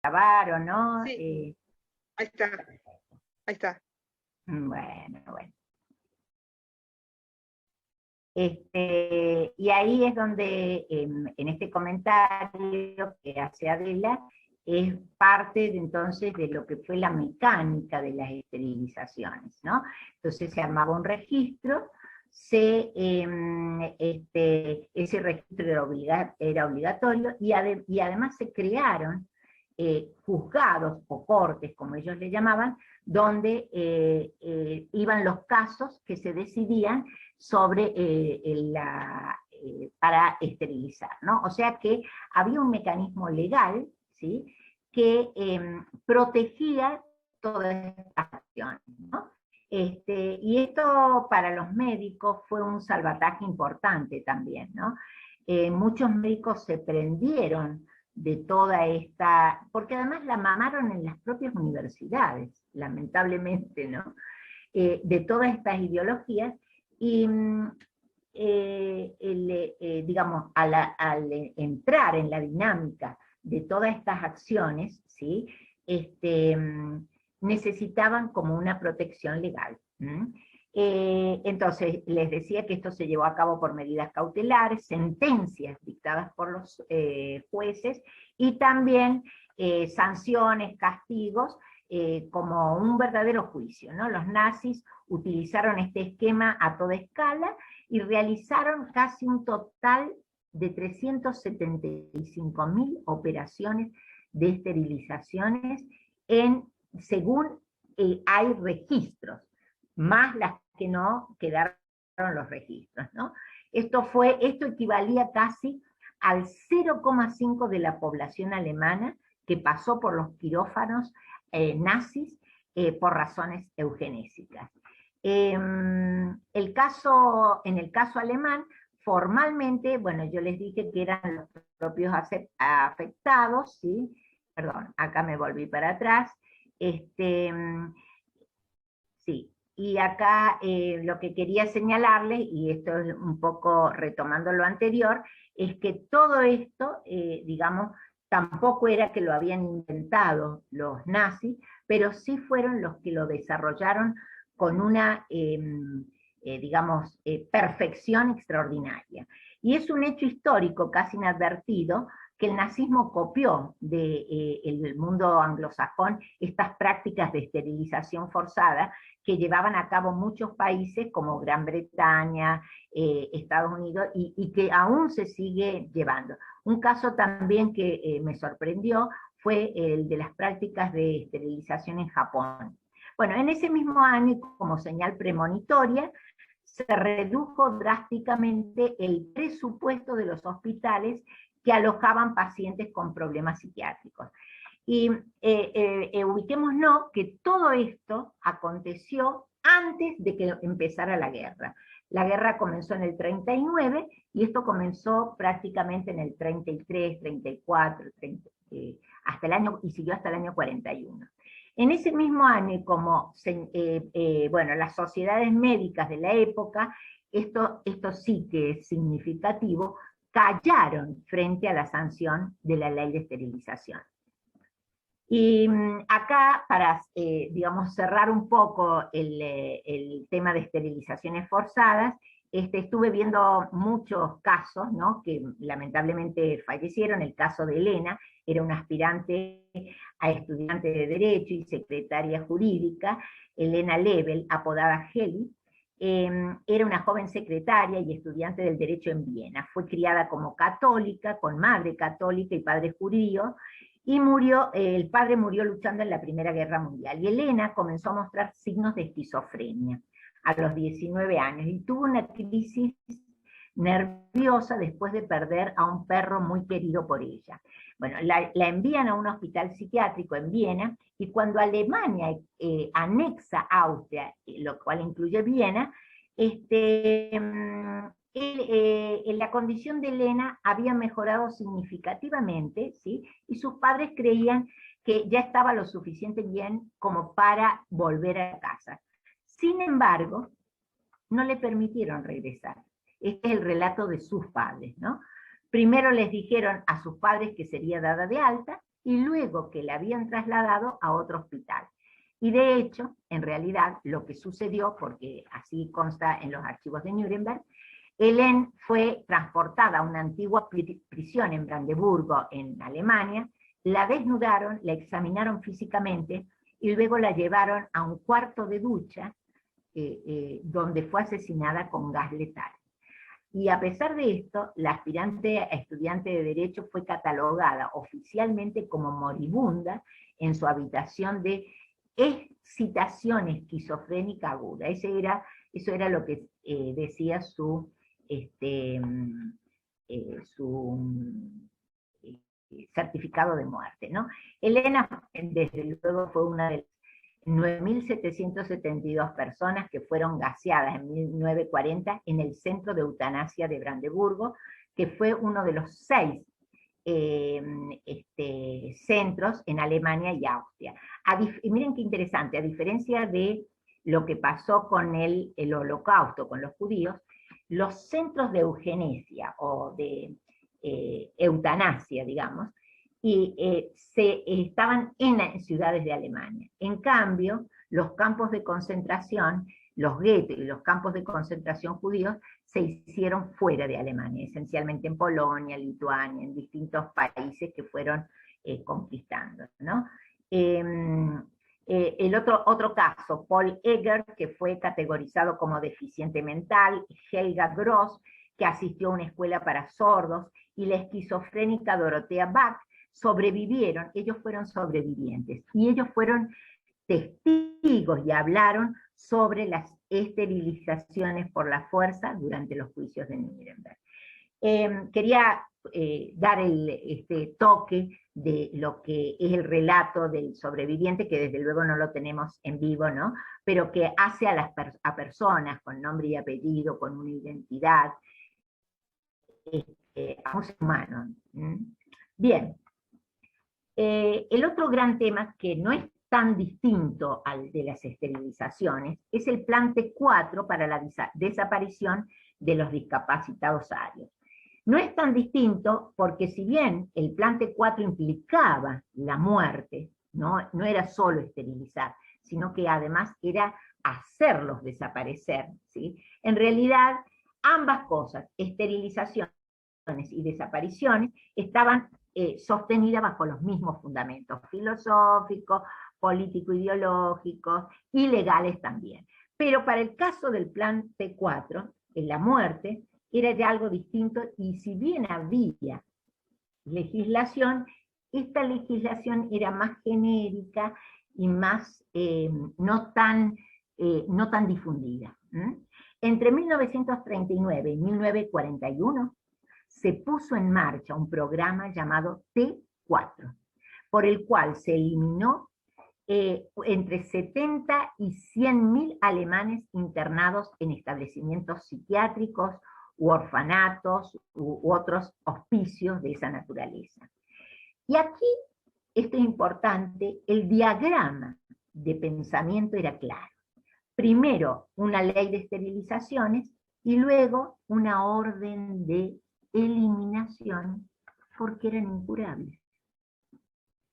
grabaron, ¿no? Sí, ahí está, ahí está. Bueno. Y ahí es donde, en este comentario que hace Adela, es parte de, entonces de lo que fue la mecánica de las esterilizaciones, ¿no? Entonces se armaba un registro, ese registro era obligatorio, y además se crearon juzgados o cortes, como ellos le llamaban, donde iban los casos que se decidían sobre para esterilizar, ¿no? O sea que había un mecanismo legal, ¿sí?, que protegía todas estas acciones, ¿no? Y esto para los médicos fue un salvataje importante también, ¿no? Muchos médicos se prendieron de toda esta, porque además la mamaron en las propias universidades, lamentablemente, ¿no? De todas estas ideologías, y digamos, al entrar en la dinámica de todas estas acciones, ¿sí?, necesitaban como una protección legal. Entonces, les decía que esto se llevó a cabo por medidas cautelares, sentencias dictadas por los jueces, y también sanciones, castigos, como un verdadero juicio, ¿no? Los nazis utilizaron este esquema a toda escala y realizaron casi un total de 375.000 operaciones de esterilizaciones según hay registros, más las que no quedaron los registros, ¿no? Esto equivalía casi al 0,5 de la población alemana que pasó por los quirófanos nazis por razones eugenésicas. En el caso alemán, formalmente, bueno, yo les dije que eran los propios afectados, ¿sí? Perdón, acá me volví para atrás. Sí, y acá lo que quería señalarles, y esto es un poco retomando lo anterior, es que todo esto, digamos, tampoco era que lo habían inventado los nazis, pero sí fueron los que lo desarrollaron con una, digamos, perfección extraordinaria. Y es un hecho histórico casi inadvertido que el nazismo copió del mundo anglosajón estas prácticas de esterilización forzada que llevaban a cabo muchos países como Gran Bretaña, Estados Unidos, y que aún se sigue llevando. Un caso también que me sorprendió fue el de las prácticas de esterilización en Japón. Bueno, en ese mismo año, como señal premonitoria, se redujo drásticamente el presupuesto de los hospitales que alojaban pacientes con problemas psiquiátricos. Y ubiquémonos que todo esto aconteció antes de que empezara la guerra. La guerra comenzó en el 39 y esto comenzó prácticamente en el 33, 34, 30, hasta el año, y siguió hasta el año 41. En ese mismo año, como bueno, las sociedades médicas de la época, esto sí que es significativo, callaron frente a la sanción de la ley de esterilización. Y acá, para, digamos, cerrar un poco el tema de esterilizaciones forzadas, estuve viendo muchos casos, ¿no?, que lamentablemente fallecieron. El caso de Elena, era una aspirante a estudiante de Derecho y secretaria jurídica, Elena Lebel, apodada Heli. Era una joven secretaria y estudiante del Derecho en Viena. Fue criada como católica, con madre católica y padre judío, y el padre murió luchando en la Primera Guerra Mundial. Y Elena comenzó a mostrar signos de esquizofrenia a los 19 años, y tuvo una crisis nerviosa después de perder a un perro muy querido por ella. Bueno, la envían a un hospital psiquiátrico en Viena, y cuando Alemania anexa Austria, lo cual incluye Viena, la condición de Elena había mejorado significativamente, ¿sí?, y sus padres creían que ya estaba lo suficiente bien como para volver a casa. Sin embargo, no le permitieron regresar. Este es el relato de sus padres, ¿no? Primero les dijeron a sus padres que sería dada de alta, y luego que la habían trasladado a otro hospital. Y de hecho, en realidad, lo que sucedió, porque así consta en los archivos de Nuremberg, Helene fue transportada a una antigua prisión en Brandeburgo, en Alemania, la desnudaron, la examinaron físicamente y luego la llevaron a un cuarto de ducha donde fue asesinada con gas letal. Y a pesar de esto, la aspirante a estudiante de Derecho fue catalogada oficialmente como moribunda en su habitación de excitación esquizofrénica aguda. Eso era lo que decía su certificado de muerte, ¿no? Helena, desde luego, fue una de las 9.772 personas que fueron gaseadas en 1940 en el Centro de Eutanasia de Brandeburgo, que fue uno de los 6 centros en Alemania y Austria. Y miren qué interesante, a diferencia de lo que pasó con el Holocausto, con los judíos, los centros de eugenesia o de eutanasia, digamos, estaban en ciudades de Alemania. En cambio, los campos de concentración, los guetos y los campos de concentración judíos se hicieron fuera de Alemania, esencialmente en Polonia, Lituania, en distintos países que fueron conquistando, ¿no? El otro caso, Paul Eger, que fue categorizado como deficiente mental, Helga Gross, que asistió a una escuela para sordos, y la esquizofrénica Dorothea Bach, sobrevivieron, ellos fueron sobrevivientes, y ellos fueron testigos y hablaron sobre las esterilizaciones por la fuerza durante los juicios de Nuremberg. Quería dar este toque de lo que es el relato del sobreviviente, que desde luego no lo tenemos en vivo, ¿no? Pero que hace a personas con nombre y apellido, con una identidad, a un ser humano. Bien. El otro gran tema, que no es tan distinto al de las esterilizaciones, es el plan T4 para la desaparición de los discapacitados arios. No es tan distinto porque, si bien el plan T4 implicaba la muerte, no era solo esterilizar, sino que además era hacerlos desaparecer, ¿sí? En realidad, ambas cosas, esterilizaciones y desapariciones, estaban sostenidas bajo los mismos fundamentos filosóficos, político-ideológicos y legales también. Pero para el caso del plan T4, en la muerte, era ya algo distinto, y si bien había legislación, esta legislación era más genérica y más no tan difundida. Entre 1939 y 1941 se puso en marcha un programa llamado T4, por el cual se eliminó entre 70 y 100.000 alemanes internados en establecimientos psiquiátricos u orfanatos u otros hospicios de esa naturaleza. Y aquí, esto es importante, el diagrama de pensamiento era claro. Primero, una ley de esterilizaciones y luego una orden de eliminación porque eran incurables.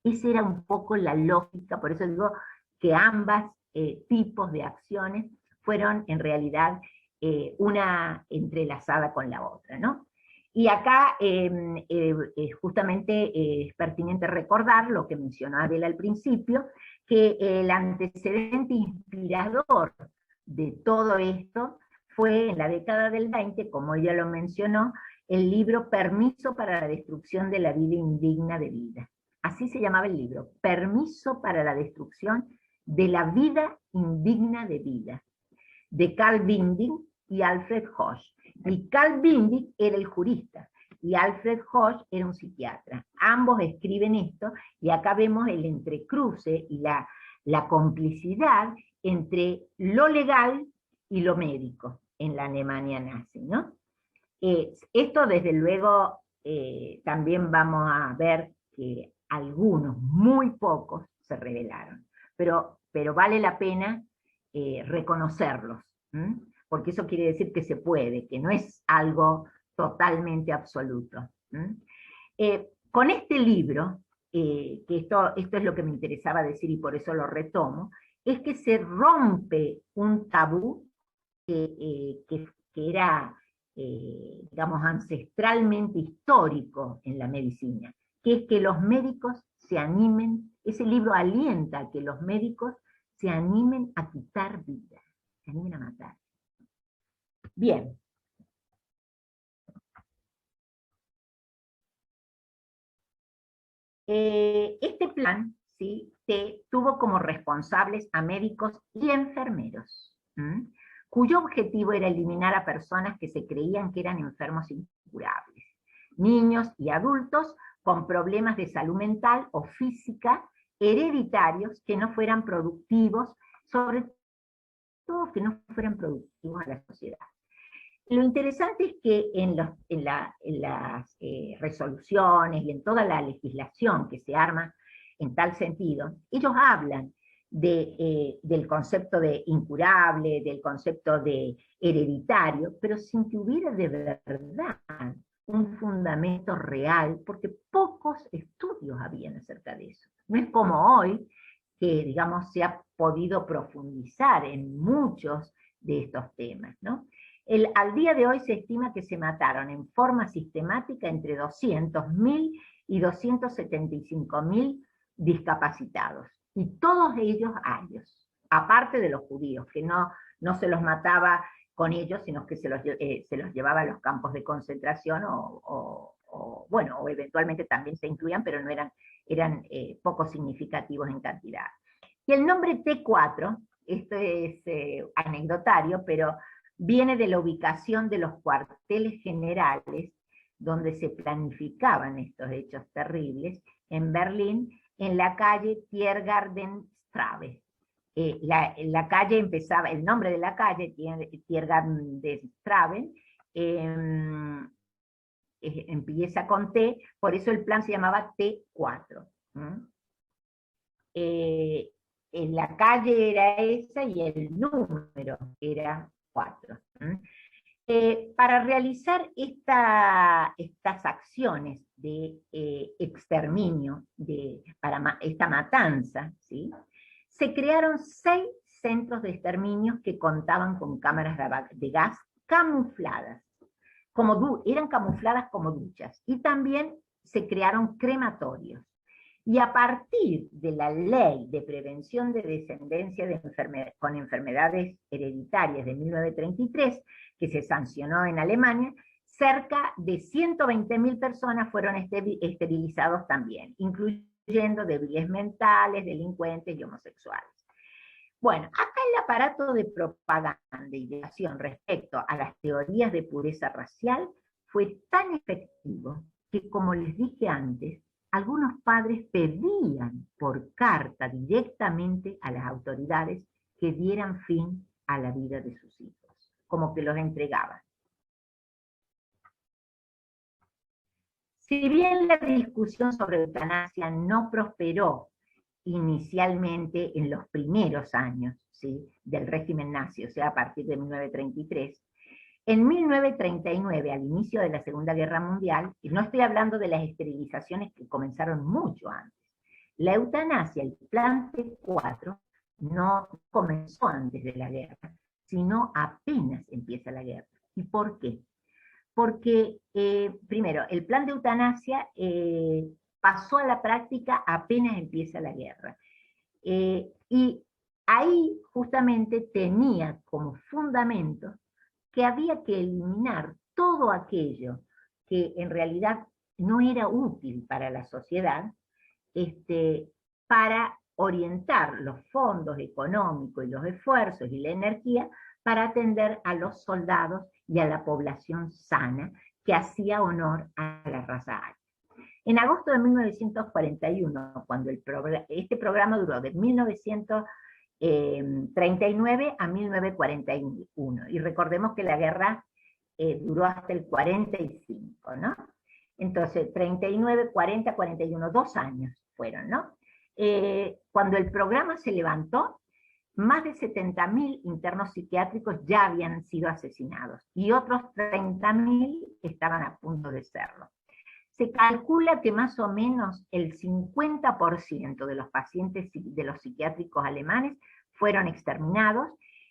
Esa era un poco la lógica, por eso digo que ambas tipos de acciones fueron en realidad una entrelazada con la otra, ¿no? Y acá justamente es pertinente recordar lo que mencionó Abel al principio, que el antecedente inspirador de todo esto fue en la década del 20, como ella lo mencionó, el libro Permiso para la destrucción de la vida indigna de vida. Así se llamaba el libro, Permiso para la destrucción de la vida indigna de vida, de Karl Binding y Alfred Hosch. Y Karl Binding era el jurista, y Alfred Hosch era un psiquiatra. Ambos escriben esto, y acá vemos el entrecruce y la complicidad entre lo legal y lo médico en la Alemania nazi, ¿no? Esto, desde luego, también vamos a ver que algunos, muy pocos, se rebelaron, pero vale la pena reconocerlos, porque eso quiere decir que se puede, que no es algo totalmente absoluto. Con este libro, que esto es lo que me interesaba decir y por eso lo retomo, es que se rompe un tabú que era, digamos, ancestralmente histórico en la medicina, que es que los médicos se animen, ese libro alienta a que los médicos se animen a quitar vidas, se animen a matar. Bien. Este plan, ¿sí?, tuvo como responsables a médicos y enfermeros, cuyo objetivo era eliminar a personas que se creían que eran enfermos incurables, niños y adultos con problemas de salud mental o física hereditarios que no fueran productivos, sobre todo que no fueran productivos a la sociedad. Lo interesante es que en las resoluciones y en toda la legislación que se arma en tal sentido, ellos hablan del concepto de incurable, del concepto de hereditario, pero sin que hubiera de verdad un fundamento real, porque pocos estudios habían acerca de eso. No es como hoy, que digamos se ha podido profundizar en muchos de estos temas, ¿no? Al día de hoy se estima que se mataron en forma sistemática entre 200.000 y 275.000 discapacitados, y todos ellos arios, aparte de los judíos, que no se los mataba con ellos, sino que se los llevaba a los campos de concentración bueno, o eventualmente también se incluían, pero no eran poco significativos en cantidad. Y el nombre T4, esto es anecdotario, pero viene de la ubicación de los cuarteles generales donde se planificaban estos hechos terribles en Berlín, en la calle Tiergartenstraße. La calle empezaba, el nombre de la calle, Tiergartenstraße, empieza con T, por eso el plan se llamaba T4. La calle era esa y el número era 4. Para realizar estas acciones de exterminio, para esta matanza, ¿sí?, se crearon 6 centros de exterminio que contaban con cámaras de gas camufladas, eran camufladas como duchas, y también se crearon crematorios. Y a partir de la ley de prevención de descendencia con enfermedades hereditarias de 1933, que se sancionó en Alemania, cerca de 120.000 personas fueron esterilizados también, incluyendo débiles mentales, delincuentes y homosexuales. Bueno, acá el aparato de propaganda y de acción respecto a las teorías de pureza racial fue tan efectivo que, como les dije antes, algunos padres pedían por carta directamente a las autoridades que dieran fin a la vida de sus hijos, como que los entregaban. Si bien la discusión sobre eutanasia no prosperó inicialmente en los primeros años, ¿sí?, del régimen nazi, o sea, a partir de 1933, en 1939, al inicio de la Segunda Guerra Mundial, y no estoy hablando de las esterilizaciones que comenzaron mucho antes, la eutanasia, el plan T4, no comenzó antes de la guerra, sino apenas empieza la guerra. ¿Y por qué? Porque, primero, el plan de eutanasia pasó a la práctica apenas empieza la guerra. Y ahí justamente tenía como fundamento que había que eliminar todo aquello que en realidad no era útil para la sociedad, para orientar los fondos económicos y los esfuerzos y la energía para atender a los soldados y a la población sana que hacía honor a la raza aria. En agosto de 1941, cuando este programa duró de 1939 a 1941, y recordemos que la guerra duró hasta el 45, ¿no? Entonces, 39, 40, 41, 2 años fueron, ¿no? Cuando el programa se levantó, más de 70.000 internos psiquiátricos ya habían sido asesinados y otros 30.000 estaban a punto de serlo. se calcula que más o menos el 50% de los pacientes de los psiquiátricos alemanes fueron exterminados,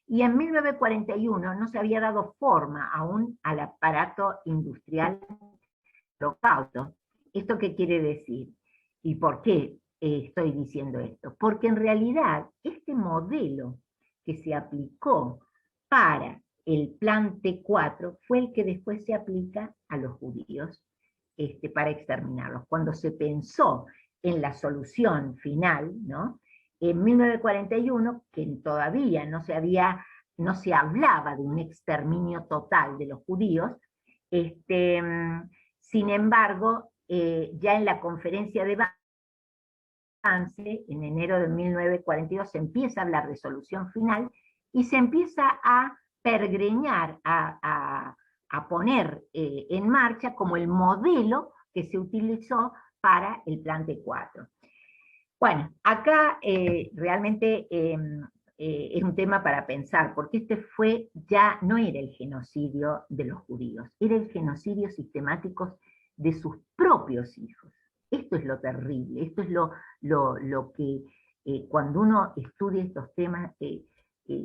y en 1941 no se había dado forma aún al aparato industrial holocausto. ¿Esto qué quiere decir? ¿Y por qué estoy diciendo esto? Porque en realidad este modelo que se aplicó para el plan T4 fue el que después se aplica a los judíos para exterminarlos. Cuando se pensó en la solución final, ¿no? En 1941, que todavía no se hablaba de un exterminio total de los judíos, sin embargo, ya en la conferencia de Wannsee, en enero de 1942, se empieza a hablar de solución final y se empieza a pergreñar, a poner en marcha como el modelo que se utilizó para el plan T4. Bueno, acá realmente es un tema para pensar, porque ya no era el genocidio de los judíos, era el genocidio sistemático de sus propios hijos. Esto es lo terrible, esto es lo que cuando uno estudia estos temas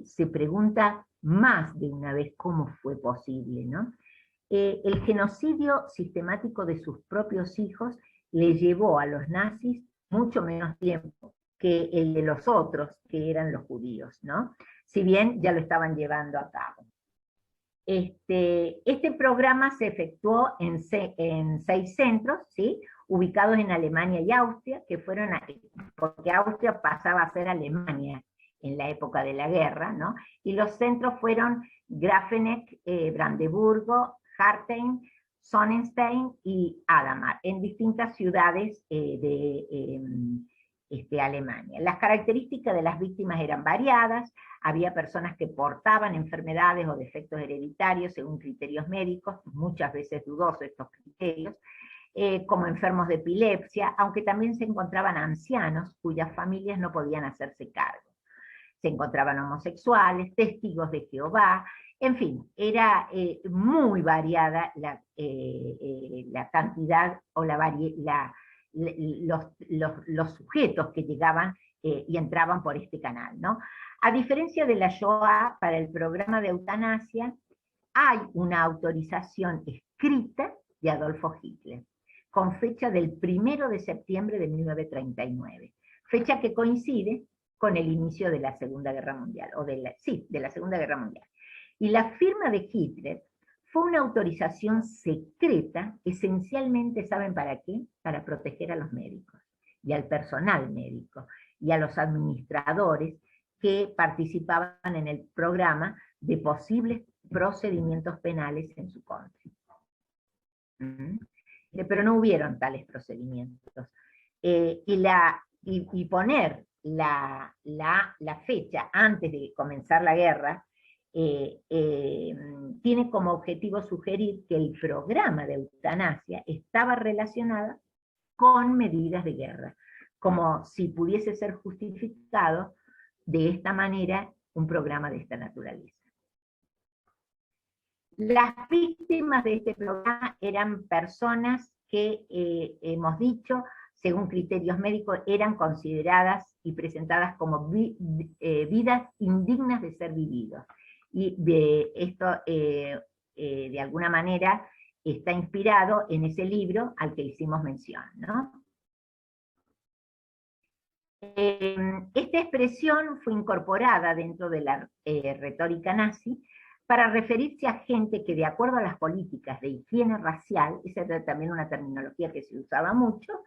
se pregunta más de una vez cómo fue posible, ¿no? El genocidio sistemático de sus propios hijos le llevó a los nazis mucho menos tiempo que el de los otros, que eran los judíos, ¿no? Si bien ya lo estaban llevando a cabo. Este programa se efectuó en 6 centros, ¿sí? Ubicados en Alemania y Austria, que fueron porque Austria pasaba a ser Alemania en la época de la guerra, ¿no? Y los centros fueron Grafenegg, Brandeburgo, Hartheim, Sonnenstein y Adamar, en distintas ciudades de Alemania. Las características de las víctimas eran variadas, había personas que portaban enfermedades o defectos hereditarios según criterios médicos, muchas veces dudosos estos criterios, como enfermos de epilepsia, aunque también se encontraban ancianos cuyas familias no podían hacerse cargo. Se encontraban homosexuales, testigos de Jehová, en fin, era muy variada la cantidad o los sujetos que llegaban y entraban por este canal, ¿no? A diferencia de la Shoah, para el programa de eutanasia hay una autorización escrita de Adolfo Hitler, con fecha del 1 de septiembre de 1939, fecha que coincide con el inicio de la Segunda Guerra Mundial, de la Segunda Guerra Mundial. Y la firma de Hitler fue una autorización secreta, esencialmente, ¿saben para qué? Para proteger a los médicos, y al personal médico, y a los administradores que participaban en el programa de posibles procedimientos penales en su contra. Pero no hubieron tales procedimientos. Y poner la fecha antes de comenzar la guerra tiene como objetivo sugerir que el programa de eutanasia estaba relacionado con medidas de guerra, como si pudiese ser justificado de esta manera un programa de esta naturaleza. Las víctimas de este programa eran personas que, hemos dicho, según criterios médicos, eran consideradas y presentadas como vidas indignas de ser vividas. Y esto, de alguna manera, está inspirado en ese libro al que hicimos mención, ¿no? Esta expresión fue incorporada dentro de la retórica nazi para referirse a gente que, de acuerdo a las políticas de higiene racial, esa era también una terminología que se usaba mucho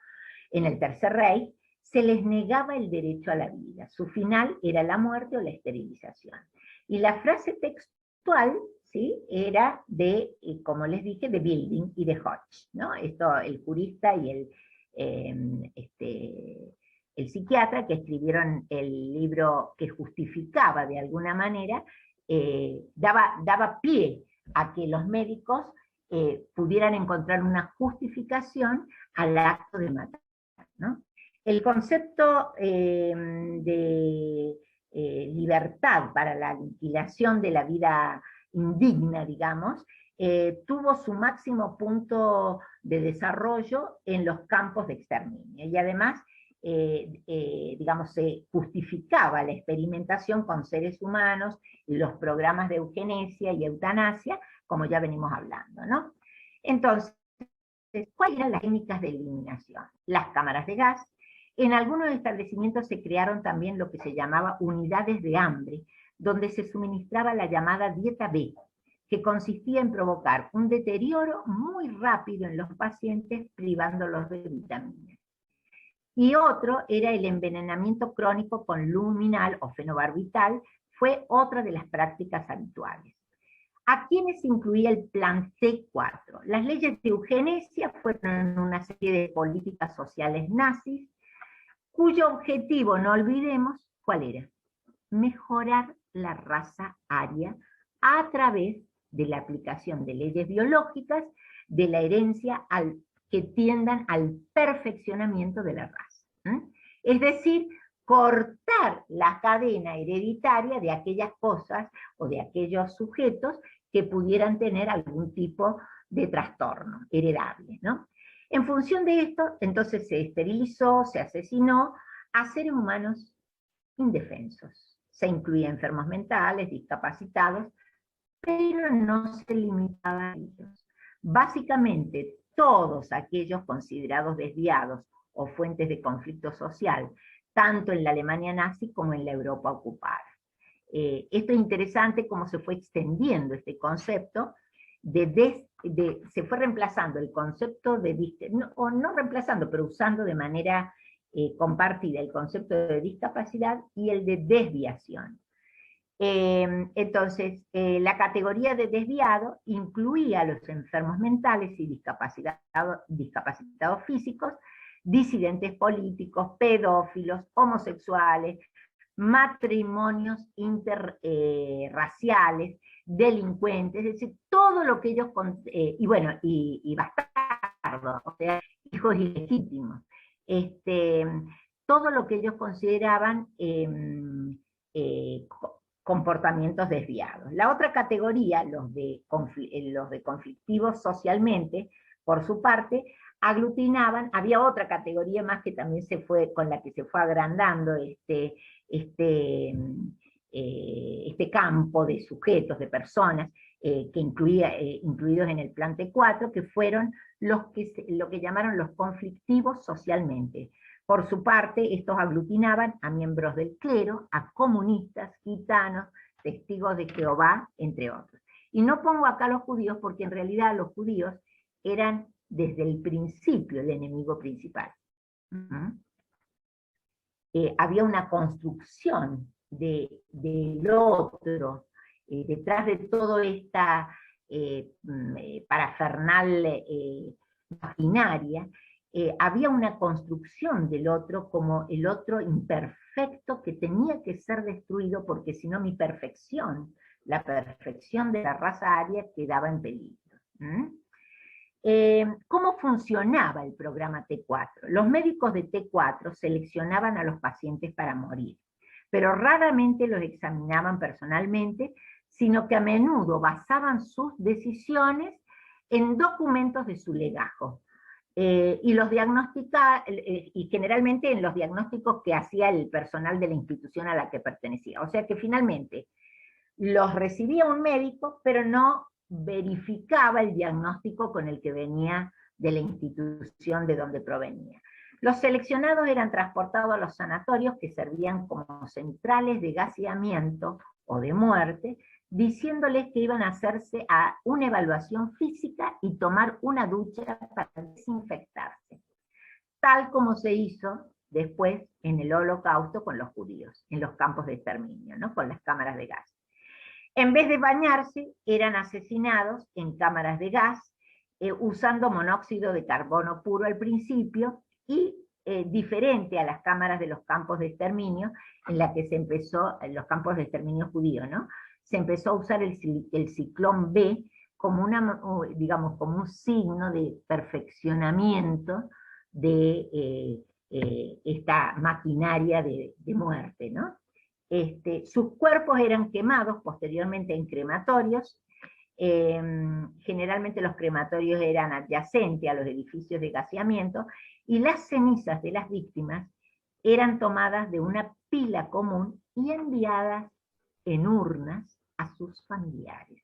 en el Tercer Reich, se les negaba el derecho a la vida. Su final era la muerte o la esterilización. Y la frase textual, ¿sí?, era de, como les dije, de Bilding y de Hodge, ¿no? Esto, el jurista y el psiquiatra que escribieron el libro que justificaba de alguna manera, daba pie a que los médicos pudieran encontrar una justificación al acto de matar, ¿no? El concepto de libertad para la aniquilación de la vida indigna, digamos, tuvo su máximo punto de desarrollo en los campos de exterminio, y además, digamos, se justificaba la experimentación con seres humanos y los programas de eugenesia y eutanasia, como ya venimos hablando, ¿no? Entonces, ¿cuáles eran las técnicas de eliminación? Las cámaras de gas. En algunos establecimientos se crearon también lo que se llamaba unidades de hambre, donde se suministraba la llamada dieta B, que consistía en provocar un deterioro muy rápido en los pacientes, privándolos de vitaminas. Y otro era el envenenamiento crónico con luminal o fenobarbital, fue otra de las prácticas habituales. ¿A quiénes incluía el plan T4? Las leyes de eugenesia fueron una serie de políticas sociales nazis, cuyo objetivo, no olvidemos, ¿cuál era? Mejorar la raza aria a través de la aplicación de leyes biológicas, de la herencia que tiendan al perfeccionamiento de la raza. Es decir, cortar la cadena hereditaria de aquellas cosas o de aquellos sujetos que pudieran tener algún tipo de trastorno heredable, ¿no? En función de esto, entonces se esterilizó, se asesinó a seres humanos indefensos. Se incluía enfermos mentales, discapacitados, pero no se limitaba a ellos. Básicamente, todos aquellos considerados desviados o fuentes de conflicto social, tanto en la Alemania nazi como en la Europa ocupada. Esto es interesante cómo se fue extendiendo este concepto, se fue reemplazando el concepto o no reemplazando, pero usando de manera compartida el concepto de discapacidad y el de desviación. Entonces, la categoría de desviado incluía a los enfermos mentales y discapacitados físicos, disidentes políticos, pedófilos, homosexuales, matrimonios interraciales, delincuentes, es decir, todo lo que ellos, y bueno, y bastardos, o sea, hijos ilegítimos, todo lo que ellos consideraban comportamientos desviados. La otra categoría, los de conflictivos socialmente, por su parte, aglutinaban, había otra categoría más que también con la que se fue agrandando este campo de sujetos, de personas, que incluidos en el plan T4, que fueron lo que llamaron los conflictivos socialmente. Por su parte, estos aglutinaban a miembros del clero, a comunistas, gitanos, testigos de Jehová, entre otros. Y no pongo acá a los judíos porque en realidad los judíos eran desde el principio el enemigo principal. Había una construcción del otro, detrás de toda esta parafernal maquinaria, había una construcción del otro como el otro imperfecto que tenía que ser destruido porque si no mi perfección, la perfección de la raza aria quedaba en peligro. ¿Cómo funcionaba el programa T4? Los médicos de T4 seleccionaban a los pacientes para morir, pero raramente los examinaban personalmente, sino que a menudo basaban sus decisiones en documentos de su legajo. Y generalmente en los diagnósticos que hacía el personal de la institución a la que pertenecía. O sea que finalmente los recibía un médico, pero no verificaba el diagnóstico con el que venía de la institución de donde provenía. Los seleccionados eran transportados a los sanatorios que servían como centrales de gaseamiento o de muerte, diciéndoles que iban a hacerse a una evaluación física y tomar una ducha para desinfectarse, tal como se hizo después en el Holocausto con los judíos, en los campos de exterminio, ¿no? Con las cámaras de gas. En vez de bañarse, eran asesinados en cámaras de gas, usando monóxido de carbono puro al principio, y diferente a las cámaras de los campos de exterminio, en la que se empezó, en los campos de exterminio judío, ¿no? Se empezó a usar el ciclón B como digamos, como un signo de perfeccionamiento de esta maquinaria de muerte, ¿no? Sus cuerpos eran quemados posteriormente en crematorios, Generalmente los crematorios eran adyacentes a los edificios de gaseamiento, y las cenizas de las víctimas eran tomadas de una pila común y enviadas en urnas a sus familiares.